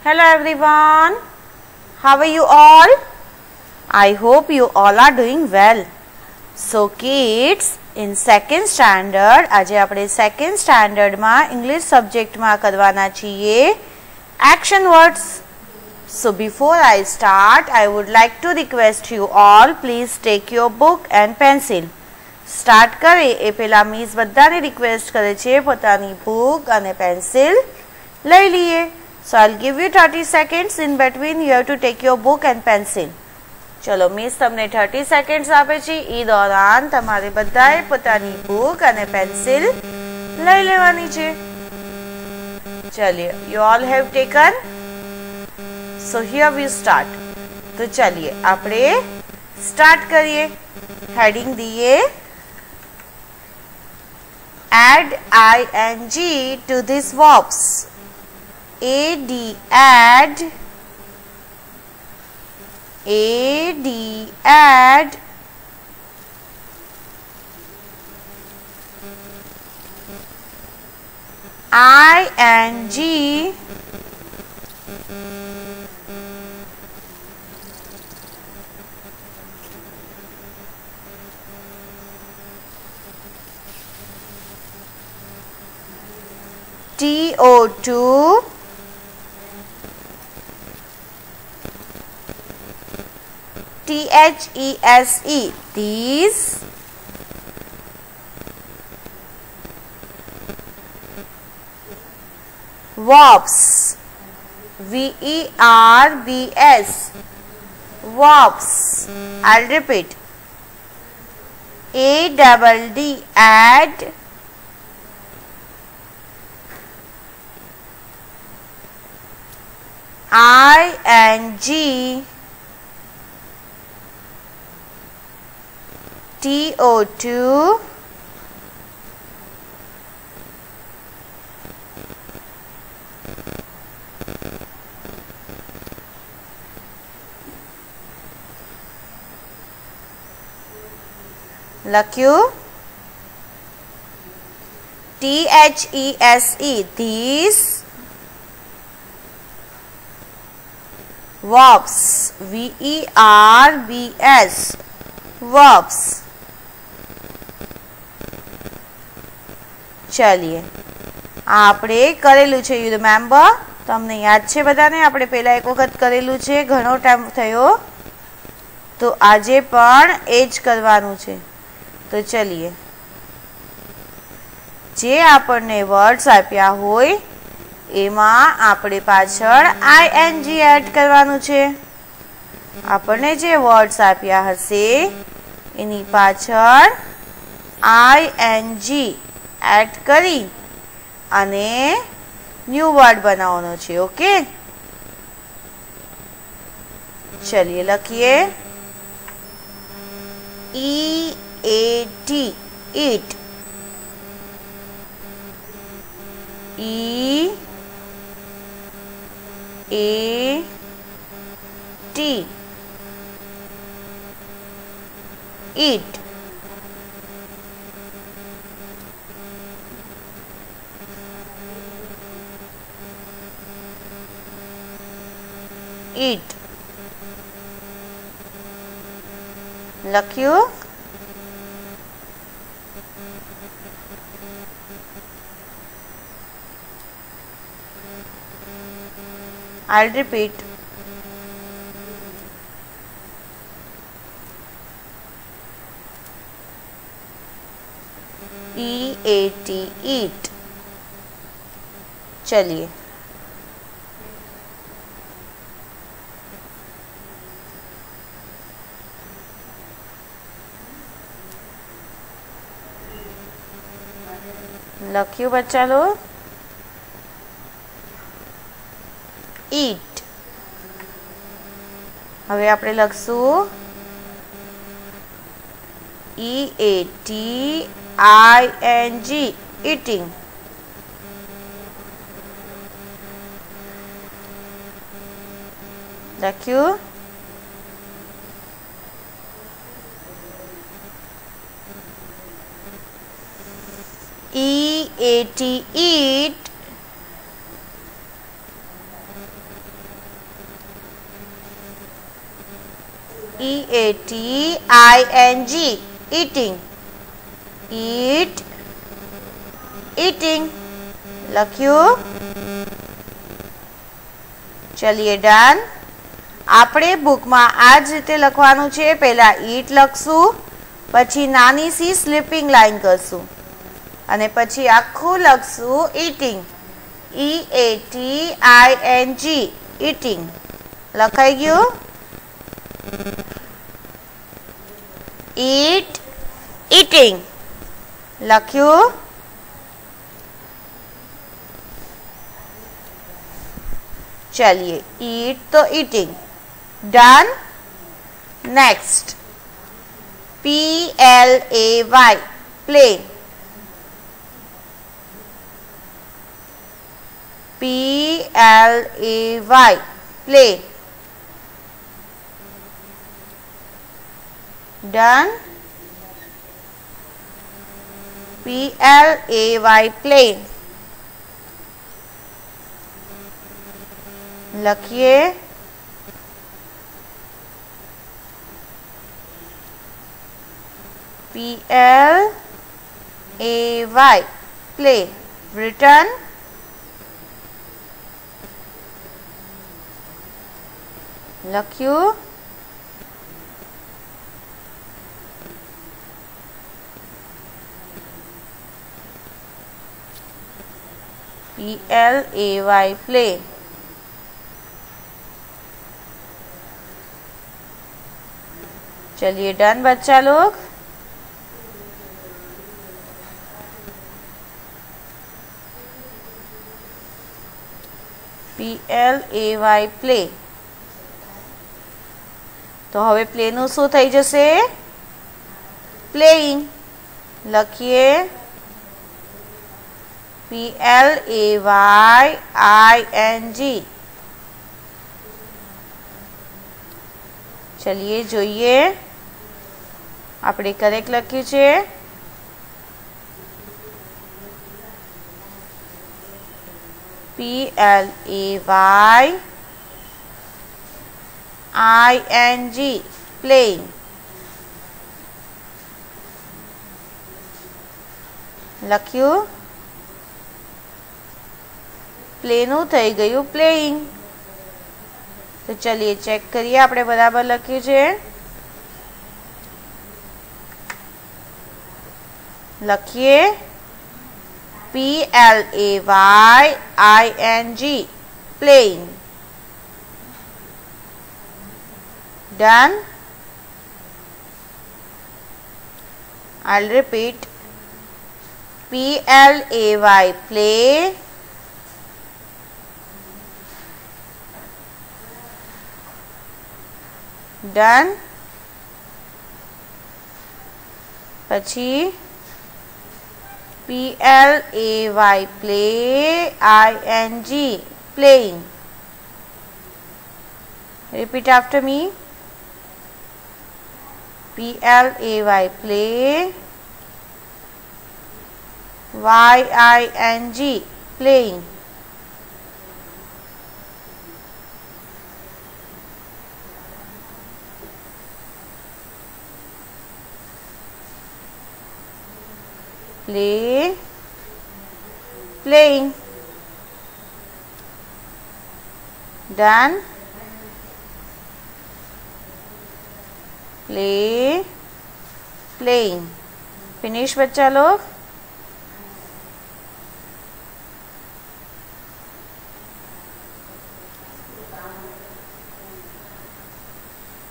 Hello everyone, how are you all? I hope you all are doing well. So kids, in second standard, આજે આપણે second standard માં English subject માં કરવાના છીએ action words. So before I start, I would like to request you all, please take your book and pencil. Start કરે એ પહેલા miss બધાને request કરે છે પોતાની બુક અને પેન્સિલ લઈ લઈએ. So I'll give you 30 seconds in between. You have to take your book and pencil. ચલો મિસ તમને 30 seconds આપે છે. એ દોરાન તમારે બધાએ પોતાની બુક અને પેન્સિલ લઈ લેવાની છે. ચલિए, you all have taken. So here we start. તો ચલિए આપણે સ્ટાર્ટ કરીએ. હેડિંગ દઈએ add ing to these verbs. add ing to these, these verbs, verbs, verbs. I'll repeat, add ing to લખ્યું these, these verbs, verbs, verbs. ચલીએ આપણે કરેલું છે. You remember? તમને યાદ છે બધાને? આપણે પહેલા એક વખત કરેલું છે, ઘણો ટાઈમ થયો, તો આજે પણ એ જ કરવાનું છે. તો ચલીએ, જે આપણને વર્ડ્સ આપ્યા હોય એમાં આપણે પાછળ ing એડ કરવાનું છે. આપણને જે વર્ડ્સ આપ્યા હશે એની પાછળ ing એડ કરી અને ન્યૂ વર્ડ બનાવવાનો છે. ઓકે, ચલિए લખીએ eat, eat, eat, eat. લખ્યું? I'll repeat. eat, eat. चलिए લખ્યું બચ્ચા લોગ? eat. હવે આપણે લખશું eating, eating. લખ્યું? eat, EATING, eating. Eat, eating. લખ્યું. ચલિए ડન. આપણે બુકમાં આ જ રીતે લખવાનું છે. પહેલા ઈટ લખશું, પછી નાની સી સ્લીપિંગ લાઈન કરશું અને પછી આખું લખશું ઈટિંગ. EATING, eating. લખાઈ ગયું. eat, eating. લખ્યું. चलिए eat तो eating. Done. Next PLAY, play. PLAY, play. Done. PLAY, play. લખીએ. PLAY, play. Written. લખ્યું. PLAY, play. चलिए डन बच्चा लोग. PLAY, play. તો હવે પ્લે નું શું થઈ જશે? પ્લેઇંગ. લખીએ. PLAYING. चलिए જોઈએ. આપણે કરેક્ટ લખ્યું છે. PLAYING, playing. લખ્યું. પ્લેનું થઈ ગયું પ્લેઇંગ. तो चलिए चेक करिए આપણે બરાબર લખ્યું છે. લખીએ. PLAYING, playing. Done. I'll repeat. PLAY, play. Done. પછી PLAY, play. ING, playing. Repeat after me. PLAY, play. YING, playing. Play, playing. Done. Play, playing. Finish बच्चा लोग.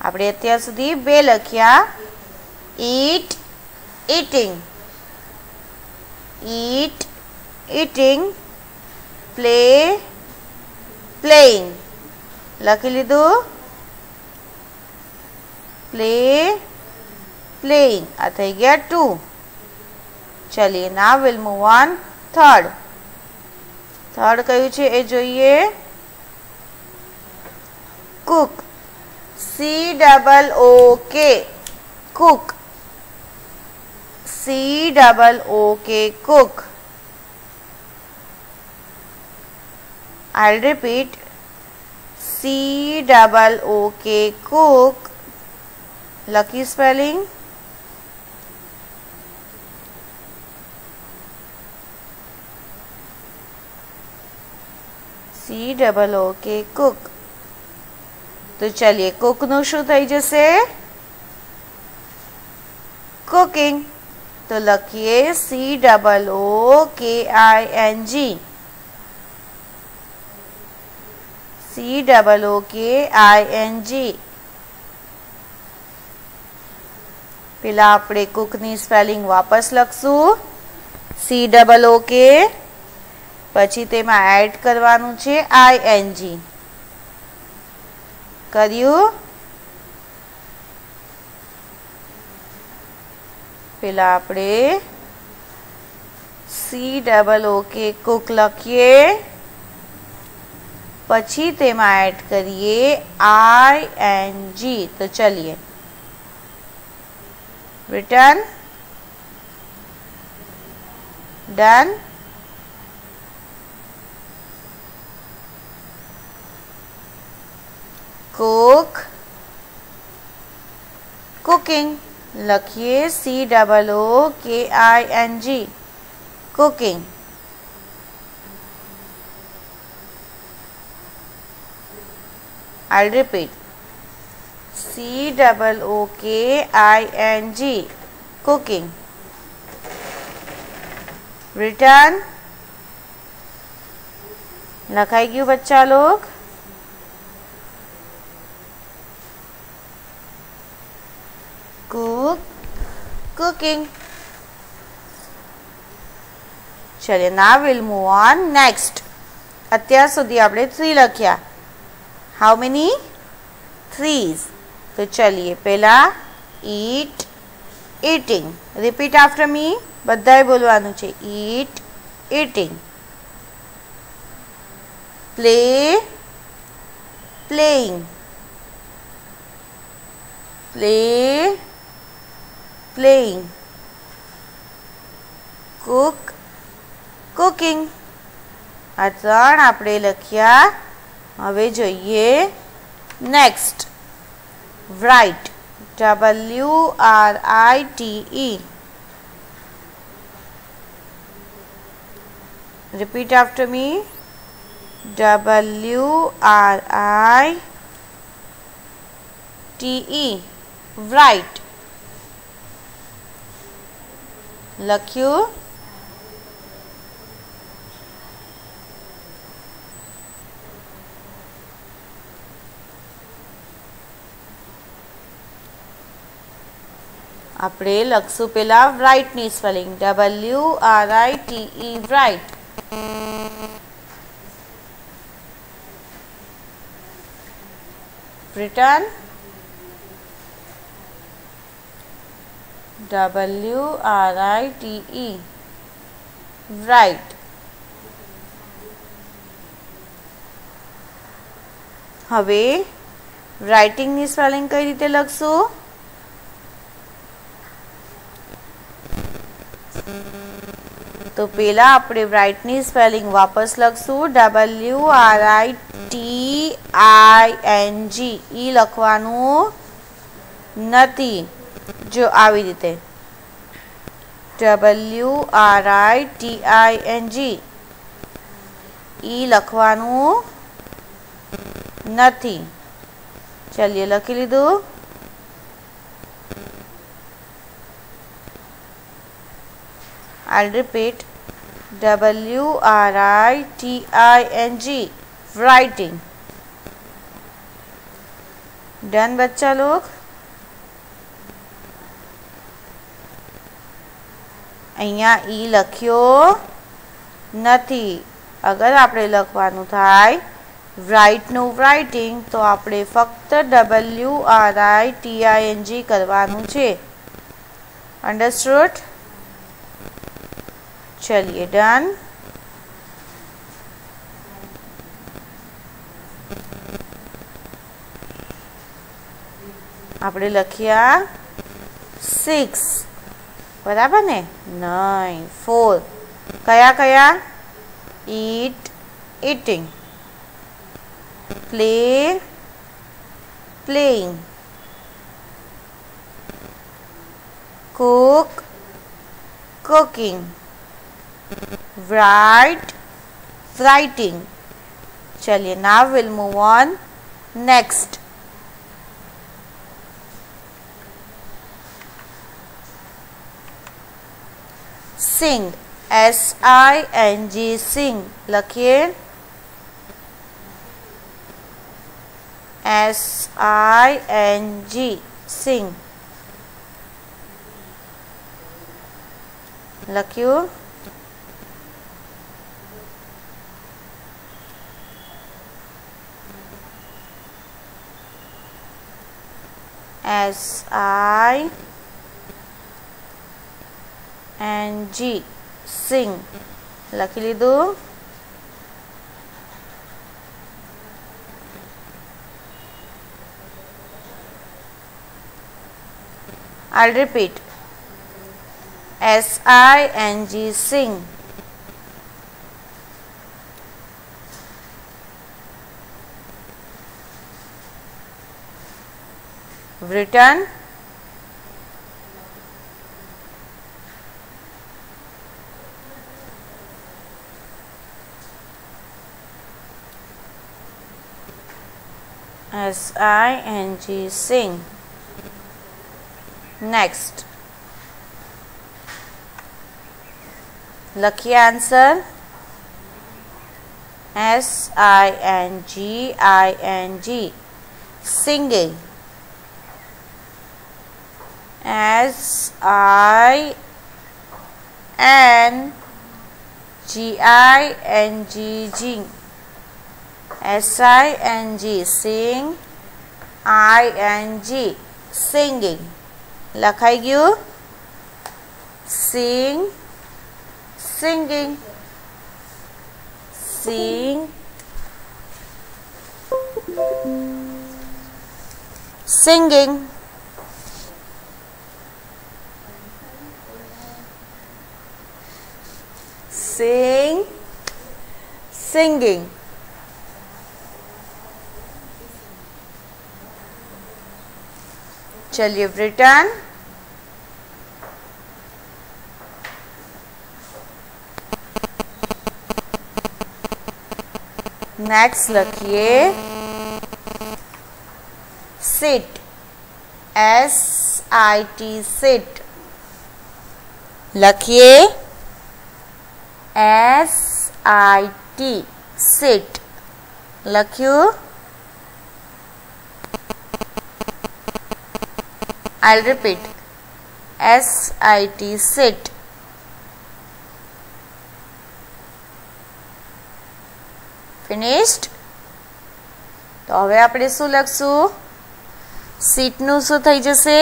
આપણે અત્યાર સુધી બે લખ્યા. eat, eating. eat, eating. play, playing. લખી લીધું. play, playing. આ થઈ ગયા 2. ચલિए now we'll move on third. Third કયું છે એ જોઈએ. cook. COOK, cook. COOK, cook. I'll repeat. COOK, cook. Lucky spelling. COOK cook. तो चलिए कुक નું શું થઈ જશે? કુકિંગ. તો લખીએ COOKING. પેલા આપણે કુકની સ્પેલિંગ વાપસ લખશું. COOK પછી તેમાં એડ કરવાનું છે ING. કર્યું? પેલા આપણે COOK કુક લખીએ, પછી તેમાં એડ કરીએ ING. તો ચલિए रिटर्न डन. कुक कुकिंग लखिए COOKING cooking. I'll repeat COOKING cooking. Return लखाई गયું बच्चा लोग? Cook cooking. चलिए now we'll move on next. અત્યાર સુધી આપણે 3 લખ્યા. how many? 3s. तो चलिए पहला eat eating. repeat after me. બધાએ બોલવાનું છે eat eating. play playing. play playing. cook cooking. આ ત્રણ આપણે લખ્યા. હવે જોઈએ next. write WRITE. repeat after me. WRITE write. લખ્યું? આપણે લખશું પેલા write ની spelling WRITE write. return WRITE write. હવે રાઇટિંગ ની સ્પેલિંગ કઈ રીતે લખશું? તો પેલા આપણે write ની સ્પેલિંગ વાપસ લખશું WRITING. ઈ લખવાનું નથી. જો આવી રીતે WRITING. ઈ લખવાનું નથી. ચલિए લખી લીધું. I'll repeat WRITING writing. Done बच्चा लोग? અહીંયા ઈ લખ્યો નથી. અગર આપણે લખવાનું થાય write નું writing તો આપણે ફક્ત WRITING કરવાનું છે. અંડરસ્ટુડ? चलिए डन. આપણે લખ્યા 6 બરાબર ને? 9 4 કયા કયા? eat eating, play playing, cook, cooking, write, writing. चलिए now we'll move on next. Sing, SING, sing. लिखिए SING, sing. लिखियो SING, sing. લખી લીધું. I'll repeat. SING, sing. Written. SING, sing. Next. लिखिए answer. SING, singing. SING, sing. ING, singing. લખાઈ ગયું. Sing, singing. Sing, singing. Sing, singing. चलिए written. Next लिखिए sit, SIT, sit. लिखिए SIT, sit. लखियो. I'll repeat. SIT, sit. Finished? તો હવે આપણે શું લખશું? સીટ નું શું થઈ જશે?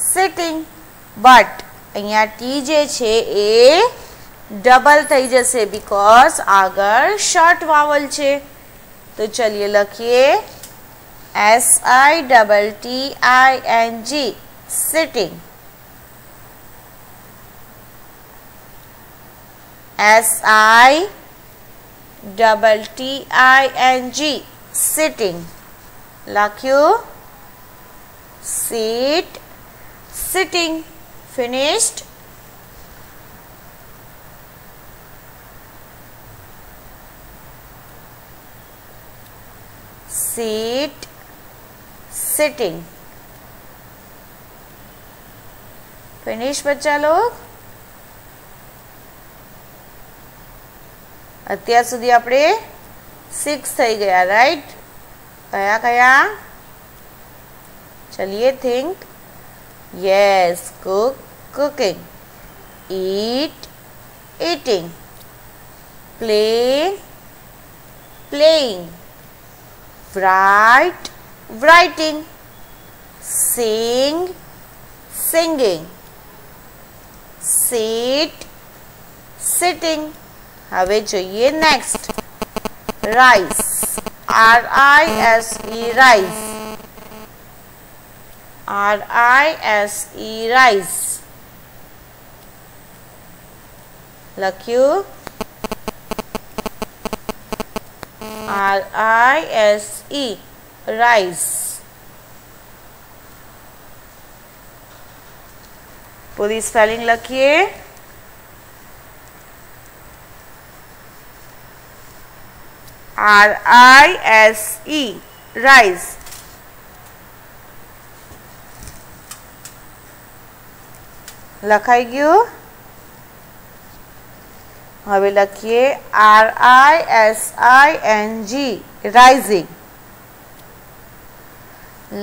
સિટિંગ. બટ અહીંયા ટી જે છે એ ડબલ થઈ જશે બીકોઝ આગળ શોર્ટ વાવલ છે. તો ચલિए લખીએ SITTING, sitting. SITTING, sitting. લખ્યું. Sit, sitting. Finished? Sit, sitting. Finish बच्चा लोग? અત્યાર સુધી આપણે 6 થઈ ગયા, રાઈટ? કયા કયા? ચલિए think. Yes, cook, cooking. Eat, eating. Play, playing. Write, writing. Sing, singing. Sit, sitting. હવે જોઈએ next. Rise, RISE, rise. RISE, rise. લખ્યું. RISE, rise. पूरी स्पेलिंग लखिए। RISE rise. लखाई गयु। हवे लखिए RISING राइजिंग।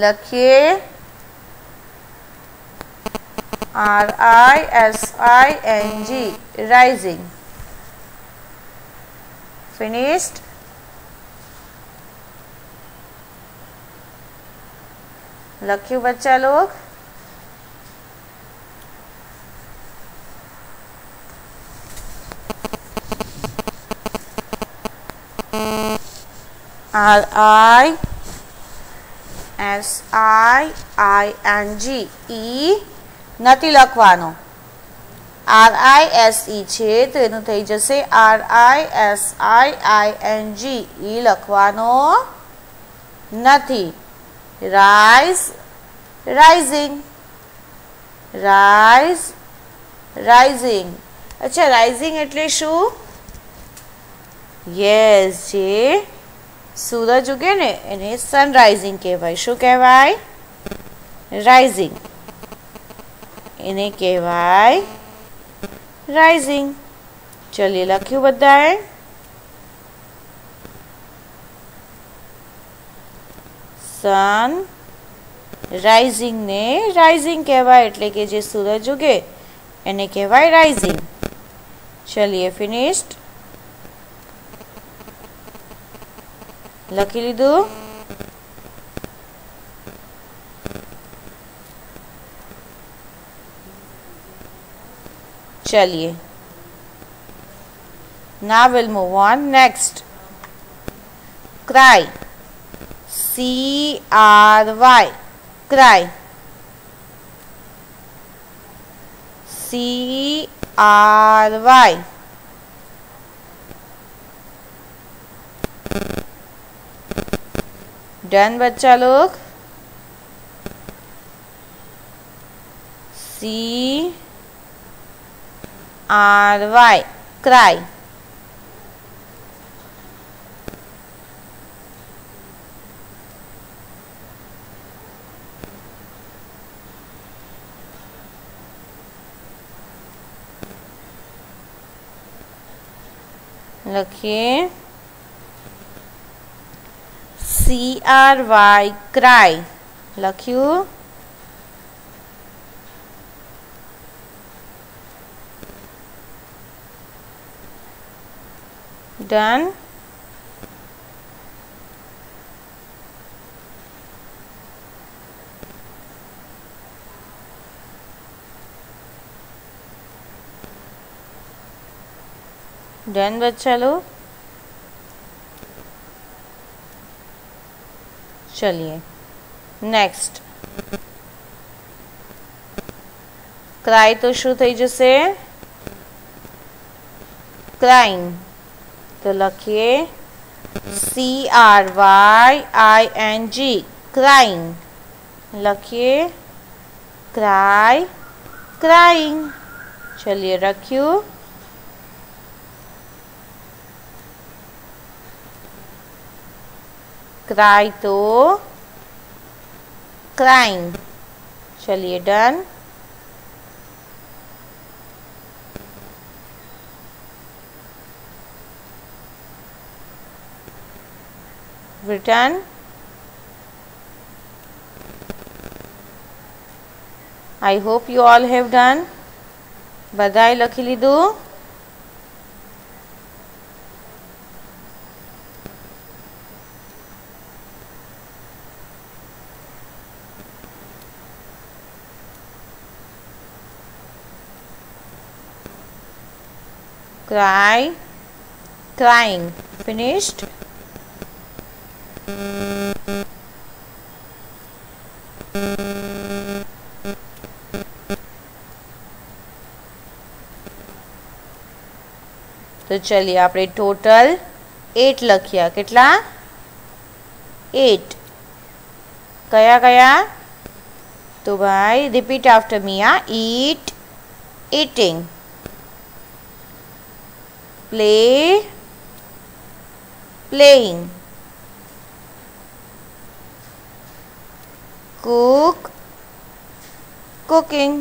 लखिए RISING राइजिंग। फिनिश्ड। लखियो बच्चा लोग। RISIING ई નથી લખવાનો। RISE છે તો એનું થઈ જશે RISIING ई લખવાનો નથી। Rise rising rise rising. अच्छा રાઇઝિંગ એટલે શું? यस जे सूरज उगे ने एने सनराइजिंग कहवाय। शू कहवाय? राइजिंग। एने कहवाय राइजिंग। चलिए लख्यू बधाए। सन राइजिंग ने राइजिंग कहवाय एटले के जे सूरज उगे एने कहवाय राइजिंग। चलिए फिनिश्ड। लखी लीधु। चलिए now we'll move on next। cry CRY cry CRY। Done बच्चा लोग। CRY cry. लिखिए CRY क्राई। लख्यू। डन। डन बच्चा लोग। चलिए नेक्स्ट। क्राई तो शू थई जसे? क्राइंग। तो लखिए CRYING क्राइंग। लखिए क्राई क्राइंग। चलिए रखियो। क्राई तो क्राइंग। चलिए done. Return. I hope you all have done. बधाई लखी लीधु। cry crying। finished। तो चलिए आपणे टोटल 8 लखिया। केटला? 8। कया कया? तो भाई रिपीट आफ्टर मी। ईट eating, play, playing, cook, cooking,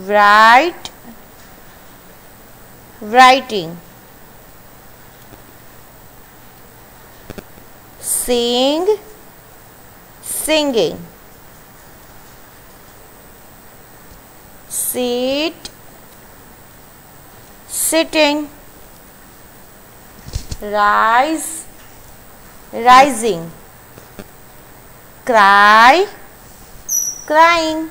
write, writing, sing, singing, sit, sitting, rise, rising, cry, crying.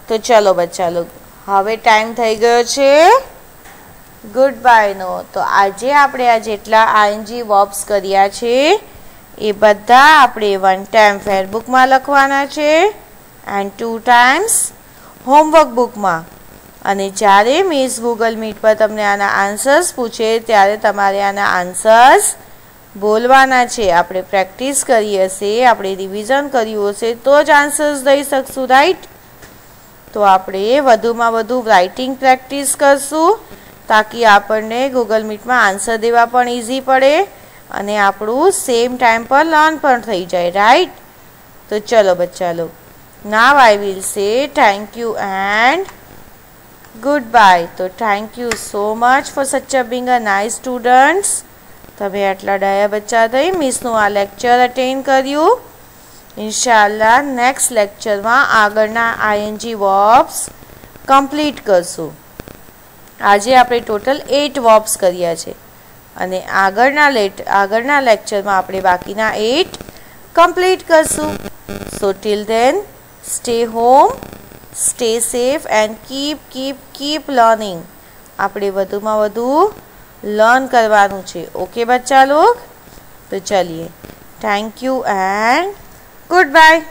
તો ચલો બચ્ચા લોગ હવે ટાઈમ થઈ ગયો છે ગુડ બાયનો. તો આજે આપણે આ જેટલા આઈએનજી વર્બ્સ કર્યા છે એ બધા આપણે 1 ટાઈમ ફેરબુકમાં લખવાના છે એન્ડ 2 ટાઈમ્સ હોમવર્ક બુકમાં. અને જ્યારે મિસ ગૂગલ મીટ પર તમને આના આન્સર્સ પૂછે ત્યારે તમારે આના આન્સર્સ બોલવાના છે. આપણે પ્રેક્ટિસ કરી હશે, આપણે રિવિઝન કર્યું હશે તો જ આન્સર્સ દઈ શકશું, રાઈટ? તો આપણે વધુમાં વધુ રાઇટિંગ પ્રેક્ટિસ કરશું તાકી આપણને ગૂગલ મીટમાં આન્સર દેવા પણ ઇઝી પડે અને આપણું સેમ ટાઈમ પર લર્ન પણ થઈ જાય, રાઈટ? તો ચલો બચ્ચા લોગ now I will say thank you and good bye. તો thank you so much for such a being a nice students. તમે આટલા ડાયા બચ્ચા થઈ મિસનું આ લેક્ચર અટેન્ડ કર્યું. ઇન્શાલ્લાહ નેક્સ્ટ લેક્ચરમાં આગળના આઈએનજી વર્બ્સ કમ્પ્લીટ કરશું. આજે આપણે ટોટલ 8 વર્બ્સ કર્યા છે અને આગળના લેક્ચરમાં આપણે બાકીના 8 કમ્પ્લીટ કરશું. So till then stay home, stay safe and keep learning. આપણે વધુમાં વધુ લર્ન કરવાનું છે. ઓકે બચ્ચા લોગ? તો ચલિए, થેન્ક યુ એન્ડ goodbye.